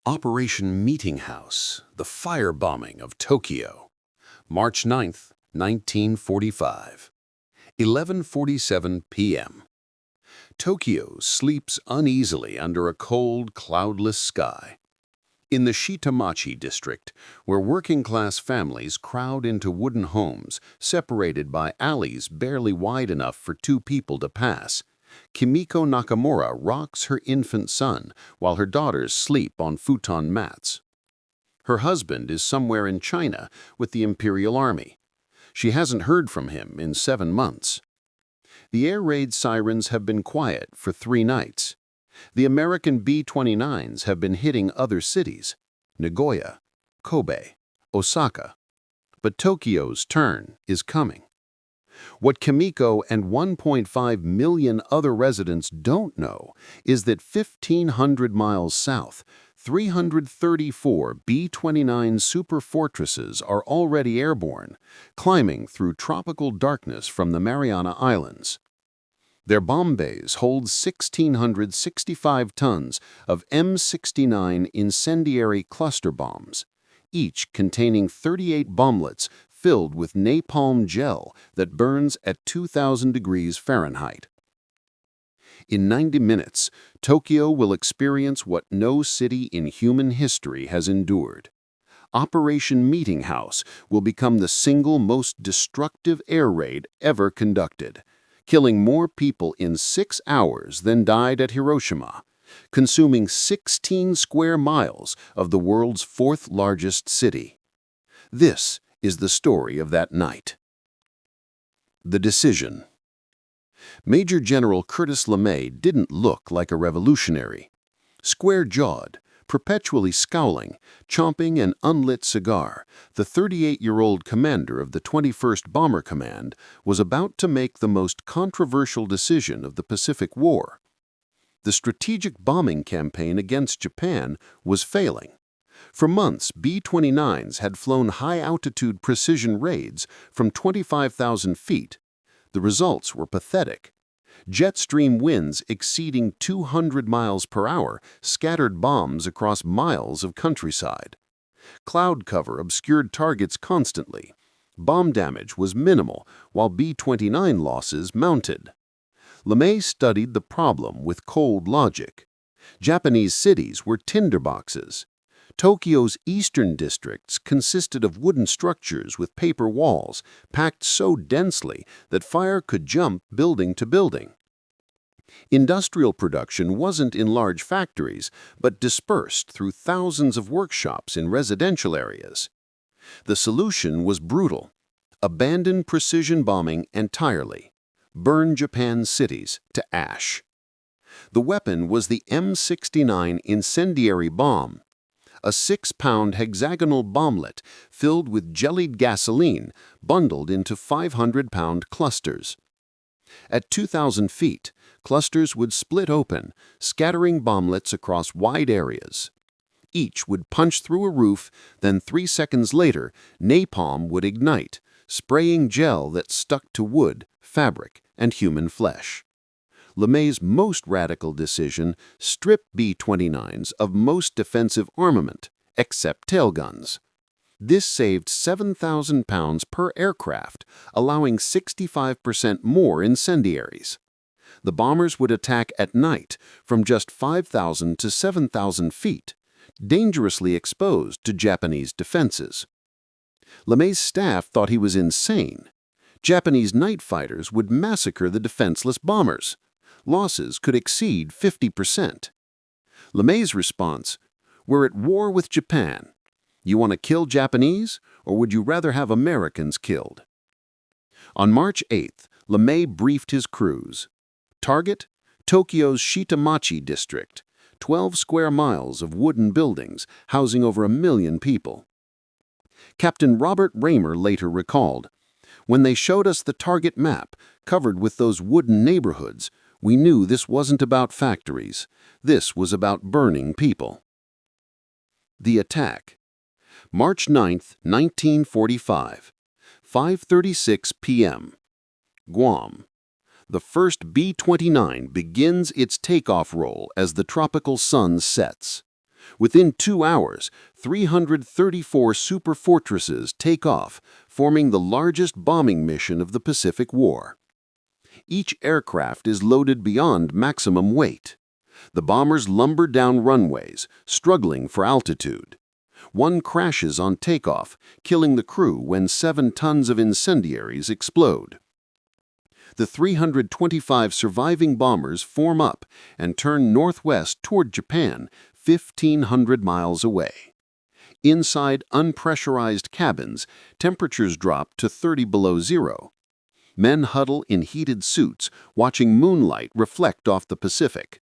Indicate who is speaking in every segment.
Speaker 1: Operation Meetinghouse, the firebombing of Tokyo, March 9th, 1945, 11:47 p.m. Tokyo sleeps uneasily under a cold, cloudless sky. In the Shitamachi district, where working-class families crowd into wooden homes separated by alleys barely wide enough for two people to pass, Kimiko Nakamura rocks her infant son while her daughters sleep on futon mats. Her husband is somewhere in China with the Imperial Army. She hasn't heard from him in 7 months. The air raid sirens have been quiet for 3 nights. The American B-29s have been hitting other cities, Nagoya, Kobe, Osaka. But Tokyo's turn is coming. What Kimiko and 1.5 million other residents don't know is that 1,500 miles south, 334 B-29 Superfortresses are already airborne, climbing through tropical darkness from the Mariana Islands. Their bomb bays hold 1,665 tons of M69 incendiary cluster bombs, each containing 38 bomblets filled with napalm gel that burns at 2,000 degrees Fahrenheit. In 90 minutes, Tokyo will experience what no city in human history has endured. Operation Meetinghouse will become the single most destructive air raid ever conducted, killing more people in 6 hours than died at Hiroshima, consuming 16 square miles of the world's 4th largest city. This is the story of that night. The decision. Major General Curtis LeMay didn't look like a revolutionary. Square-jawed, perpetually scowling, chomping an unlit cigar, the 38-year-old commander of the 21st Bomber Command was about to make the most controversial decision of the Pacific War. The strategic bombing campaign against Japan was failing. For months, B-29s had flown high-altitude precision raids from 25,000 feet. The results were pathetic. Jet stream winds exceeding 200 miles per hour scattered bombs across miles of countryside. Cloud cover obscured targets constantly. Bomb damage was minimal, while B-29 losses mounted. LeMay studied the problem with cold logic. Japanese cities were tinderboxes. Tokyo's eastern districts consisted of wooden structures with paper walls, packed so densely that fire could jump building to building. Industrial production wasn't in large factories, but dispersed through thousands of workshops in residential areas. The solution was brutal. Abandon precision bombing entirely. Burn Japan's cities to ash. The weapon was the M69 incendiary bomb, a 6-pound hexagonal bomblet filled with jellied gasoline bundled into 500-pound clusters. At 2,000 feet, clusters would split open, scattering bomblets across wide areas. Each would punch through a roof, then 3 seconds later, napalm would ignite, spraying gel that stuck to wood, fabric, and human flesh. LeMay's most radical decision stripped B-29s of most defensive armament, except tailguns. This saved 7,000 pounds per aircraft, allowing 65% more incendiaries. The bombers would attack at night from just 5,000 to 7,000 feet, dangerously exposed to Japanese defenses. LeMay's staff thought he was insane. Japanese night fighters would massacre the defenseless bombers. Losses could exceed 50%. LeMay's response: "We're at war with Japan. You want to kill Japanese, or would you rather have Americans killed?" On March 8th, LeMay briefed his crews. Target: Tokyo's Shitamachi district, 12 square miles of wooden buildings housing over 1 million people. Captain Robert Raymer later recalled, "When they showed us the target map, covered with those wooden neighborhoods, we knew this wasn't about factories. This was about burning people." The attack. March 9th, 1945, 5:36 p.m. Guam. The first B-29 begins its takeoff roll as the tropical sun sets. Within 2 hours, 334 superfortresses take off, forming the largest bombing mission of the Pacific War. Each aircraft is loaded beyond maximum weight. The bombers lumber down runways, struggling for altitude. One crashes on takeoff, killing the crew when 7 tons of incendiaries explode. The 325 surviving bombers form up and turn northwest toward Japan, 1,500 miles away. Inside unpressurized cabins, temperatures drop to 30 below zero. Men huddle in heated suits, watching moonlight reflect off the Pacific.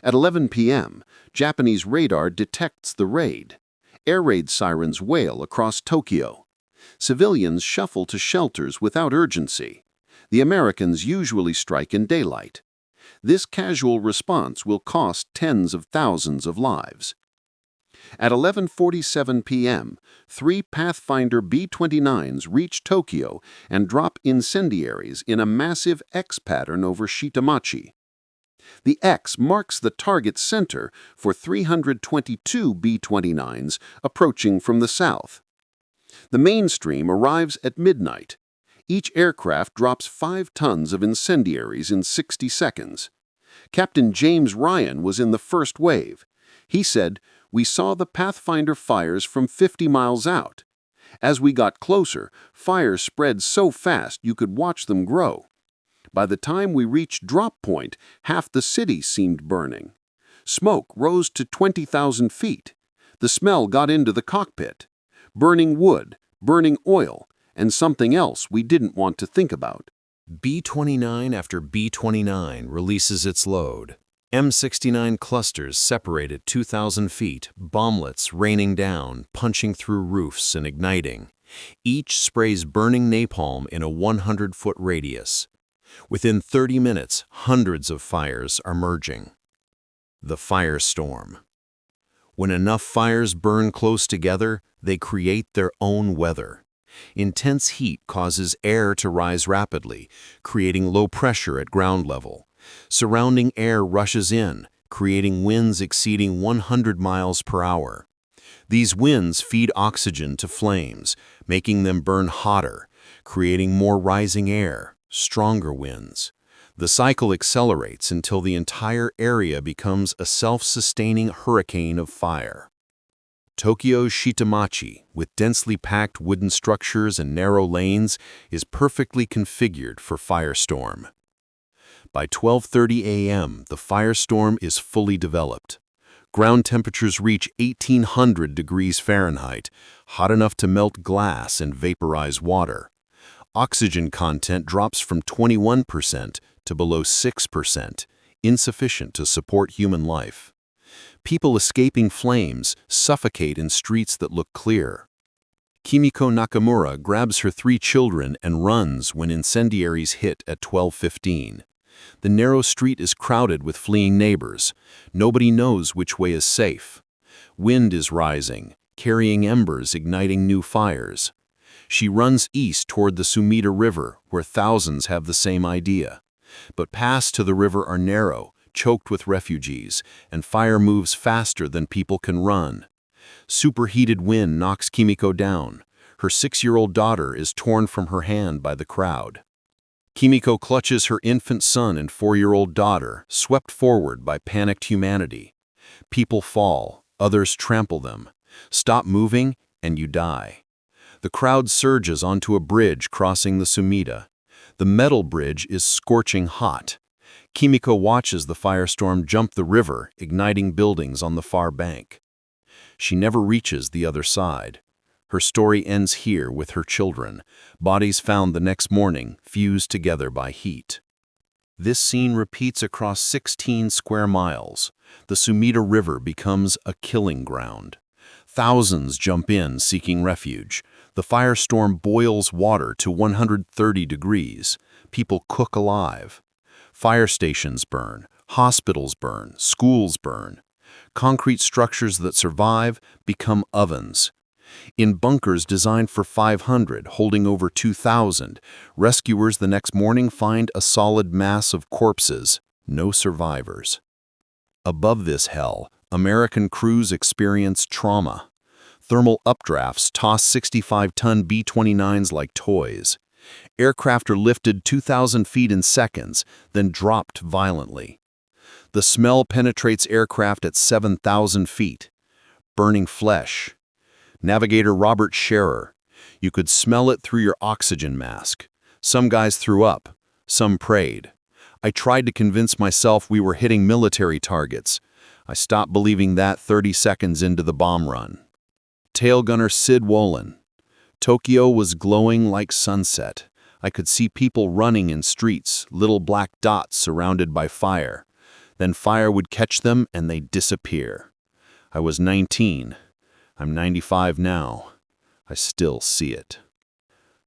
Speaker 1: At 11 p.m., Japanese radar detects the raid. Air raid sirens wail across Tokyo. Civilians shuffle to shelters without urgency. The Americans usually strike in daylight. This casual response will cost tens of thousands of lives. At 11:47 p.m., 3 Pathfinder B-29s reach Tokyo and drop incendiaries in a massive X pattern over Shitamachi. The X marks the target center for 322 B-29s approaching from the south. The mainstream arrives at midnight. Each aircraft drops 5 tons of incendiaries in 60 seconds. Captain James Ryan was in the first wave. He said, "We saw the Pathfinder fires from 50 miles out. As we got closer, fires spread so fast you could watch them grow. By the time we reached drop point, half the city seemed burning. Smoke rose to 20,000 feet. The smell got into the cockpit. Burning wood, burning oil, and something else we didn't want to think about."
Speaker 2: B-29 after B-29 releases its load. M69 clusters separate at 2,000 feet, bomblets raining down, punching through roofs and igniting. Each sprays burning napalm in a 100-foot radius. Within 30 minutes, hundreds of fires are merging. The firestorm. When enough fires burn close together, they create their own weather. Intense heat causes air to rise rapidly, creating low pressure at ground level. Surrounding air rushes in, creating winds exceeding 100 miles per hour. These winds feed oxygen to flames, making them burn hotter, creating more rising air, stronger winds. The cycle accelerates until the entire area becomes a self-sustaining hurricane of fire. Tokyo's Shitamachi, with densely packed wooden structures and narrow lanes, is perfectly configured for firestorm. By 12:30 a.m., the firestorm is fully developed. Ground temperatures reach 1,800 degrees Fahrenheit, hot enough to melt glass and vaporize water. Oxygen content drops from 21% to below 6%, insufficient to support human life. People escaping flames suffocate in streets that look clear. Kimiko Nakamura grabs her 3 children and runs when incendiaries hit at 12:15. The narrow street is crowded with fleeing neighbors. Nobody knows which way is safe. Wind is rising, carrying embers, igniting new fires. She runs east toward the Sumida River, where thousands have the same idea. But paths to the river are narrow, choked with refugees, and fire moves faster than people can run. Superheated wind knocks Kimiko down. Her 6-year-old daughter is torn from her hand by the crowd. Kimiko clutches her infant son and 4-year-old daughter, swept forward by panicked humanity. People fall, others trample them. Stop moving, and you die. The crowd surges onto a bridge crossing the Sumida. The metal bridge is scorching hot. Kimiko watches the firestorm jump the river, igniting buildings on the far bank. She never reaches the other side. Her story ends here with her children, bodies found the next morning, fused together by heat. This scene repeats across 16 square miles. The Sumida River becomes a killing ground. Thousands jump in seeking refuge. The firestorm boils water to 130 degrees. People cook alive. Fire stations burn, hospitals burn, schools burn. Concrete structures that survive become ovens. In bunkers designed for 500, holding over 2,000, rescuers the next morning find a solid mass of corpses, no survivors. Above this hell, American crews experience trauma. Thermal updrafts toss 65-ton B-29s like toys. Aircraft are lifted 2,000 feet in seconds, then dropped violently. The smell penetrates aircraft at 7,000 feet. Burning flesh. Navigator Robert Scherer. You could smell it through your oxygen mask. Some guys threw up. Some prayed. I tried to convince myself we were hitting military targets. I stopped believing that 30 seconds into the bomb run. Tail gunner Sid Wolin. Tokyo was glowing like sunset. I could see people running in streets, little black dots surrounded by fire. Then fire would catch them and they'd disappear. I was 19. I'm 95 now. I still see it.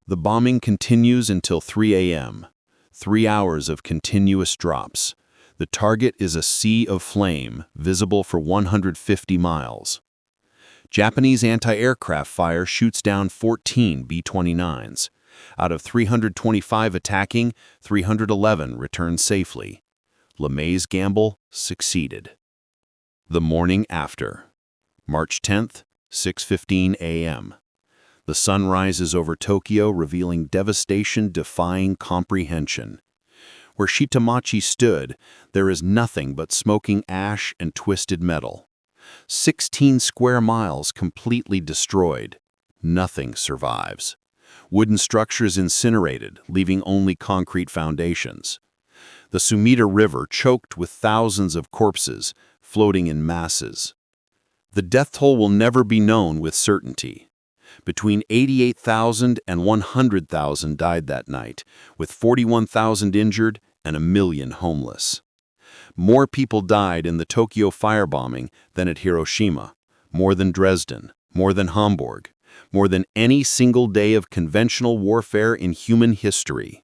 Speaker 2: The bombing continues until 3 a.m. 3 hours of continuous drops. The target is a sea of flame, visible for 150 miles. Japanese anti-aircraft fire shoots down 14 B-29s. Out of 325 attacking, 311 returned safely. LeMay's gamble succeeded. The morning after. March 10th, 6:15 a.m. The sun rises over Tokyo, revealing devastation defying comprehension. Where Shitamachi stood, there is nothing but smoking ash and twisted metal. 16 square miles completely destroyed. Nothing survives. Wooden structures incinerated, leaving only concrete foundations. The Sumida River choked with thousands of corpses, floating in masses. The death toll will never be known with certainty. Between 88,000 and 100,000 died that night, with 41,000 injured and 1 million homeless. More people died in the Tokyo firebombing than at Hiroshima, more than Dresden, more than Hamburg, more than any single day of conventional warfare in human history.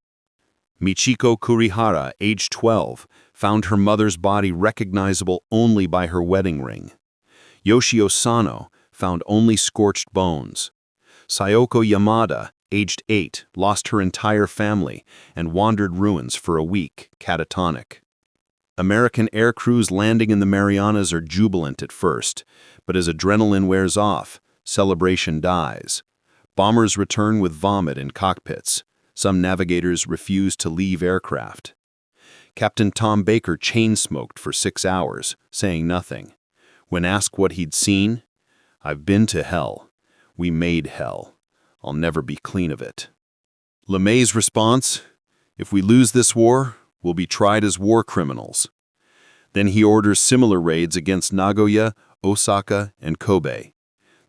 Speaker 2: Michiko Kurihara, aged 12, found her mother's body recognizable only by her wedding ring. Yoshio Sano found only scorched bones. Sayoko Yamada, aged 8, lost her entire family and wandered ruins for a week, catatonic. American air crews landing in the Marianas are jubilant at first, but as adrenaline wears off, celebration dies. Bombers return with vomit in cockpits. Some navigators refuse to leave aircraft. Captain Tom Baker chain-smoked for 6 hours, saying nothing. When asked what he'd seen, "I've been to hell. We made hell. I'll never be clean of it." LeMay's response, "If we lose this war, we'll be tried as war criminals." Then he orders similar raids against Nagoya, Osaka, and Kobe.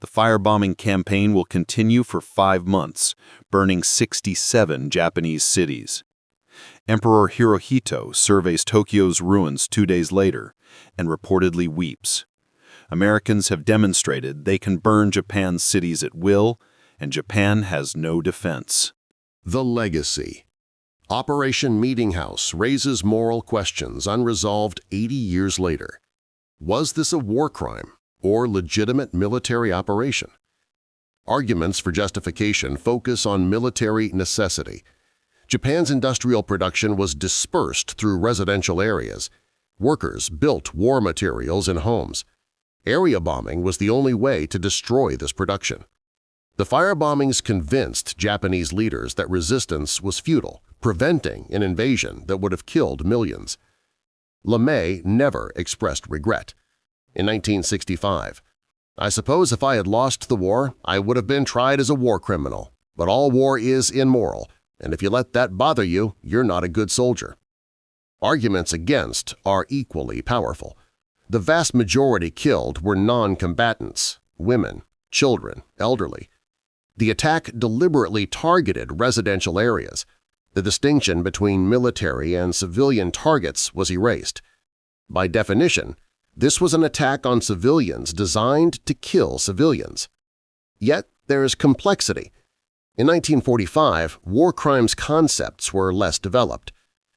Speaker 2: The firebombing campaign will continue for 5 months, burning 67 Japanese cities. Emperor Hirohito surveys Tokyo's ruins 2 days later and reportedly weeps. Americans have demonstrated they can burn Japan's cities at will, and Japan has no defense.
Speaker 1: The legacy. Operation Meetinghouse raises moral questions unresolved 80 years later. Was this a war crime or legitimate military operation? Arguments for justification focus on military necessity. Japan's industrial production was dispersed through residential areas. Workers built war materials in homes. Area bombing was the only way to destroy this production. The firebombings convinced Japanese leaders that resistance was futile, preventing an invasion that would have killed millions. LeMay never expressed regret. In 1965, "I suppose if I had lost the war, I would have been tried as a war criminal, but all war is immoral, and if you let that bother you, you're not a good soldier." Arguments against are equally powerful. The vast majority killed were non-combatants, women, children, elderly. The attack deliberately targeted residential areas. The distinction between military and civilian targets was erased. By definition, this was an attack on civilians designed to kill civilians. Yet there is complexity. In 1945, war crimes concepts were less developed.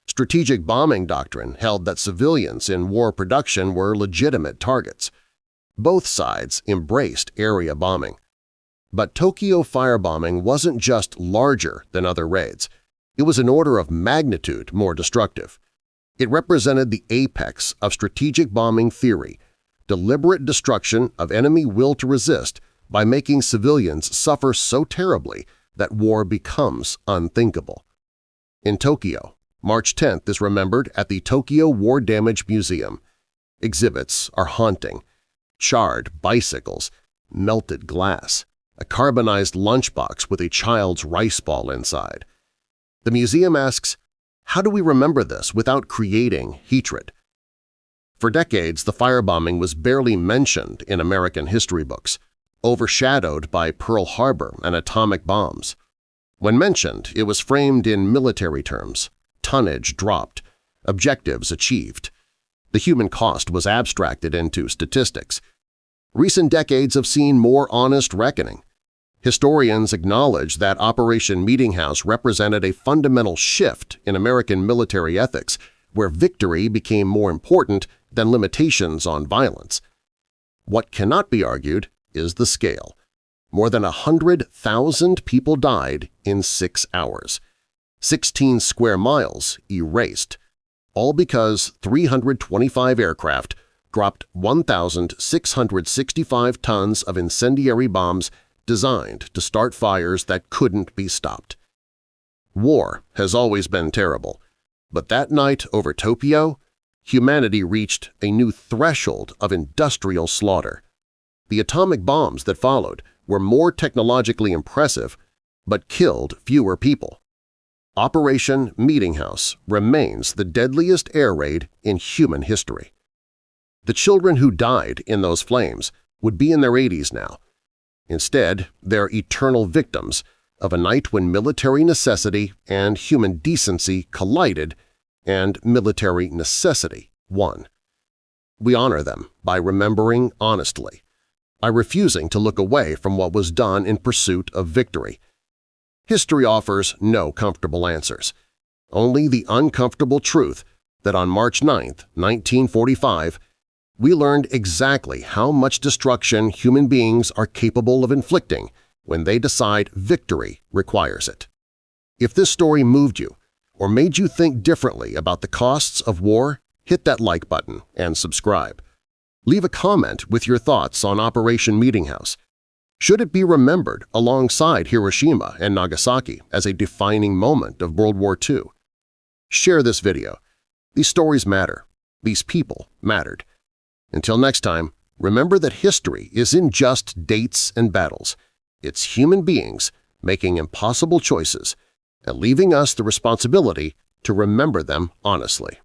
Speaker 1: Strategic bombing doctrine held that civilians in war production were legitimate targets. Both sides embraced area bombing. But Tokyo firebombing wasn't just larger than other raids. It was an order of magnitude more destructive. It represented the apex of strategic bombing theory,
Speaker 3: deliberate destruction of enemy will to resist by making civilians suffer so terribly that war becomes unthinkable. In Tokyo, March 10th is remembered at the Tokyo War Damage Museum. Exhibits are haunting: charred bicycles, melted glass, a carbonized lunchbox with a child's rice ball inside. The museum asks, how do we remember this without creating hatred? For decades, the firebombing was barely mentioned in American history books, overshadowed by Pearl Harbor and atomic bombs. When mentioned, it was framed in military terms: tonnage dropped, objectives achieved. The human cost was abstracted into statistics. Recent decades have seen more honest reckoning. Historians acknowledge that Operation Meetinghouse represented a fundamental shift in American military ethics, where victory became more important than limitations on violence. What cannot be argued is the scale. More than 100,000 people died in 6 hours. 16 square miles erased, all because 325 aircraft dropped 1,665 tons of incendiary bombs designed to start fires that couldn't be stopped. War has always been terrible, but that night over Tokyo, humanity reached a new threshold of industrial slaughter. The atomic bombs that followed were more technologically impressive but killed fewer people. Operation Meetinghouse remains the deadliest air raid in human history. The children who died in those flames would be in their 80s now. Instead, they're eternal victims of a night when military necessity and human decency collided and military necessity won. We honor them by remembering honestly, by refusing to look away from what was done in pursuit of victory. History offers no comfortable answers, only the uncomfortable truth that on March 9, 1945, we learned exactly how much destruction human beings are capable of inflicting when they decide victory requires it. If this story moved you or made you think differently about the costs of war, hit that like button and subscribe. Leave a comment with your thoughts on Operation Meetinghouse. Should it be remembered alongside Hiroshima and Nagasaki as a defining moment of World War II? Share this video. These stories matter. These people mattered. Until next time, remember that history isn't just dates and battles. It's human beings making impossible choices and leaving us the responsibility to remember them honestly.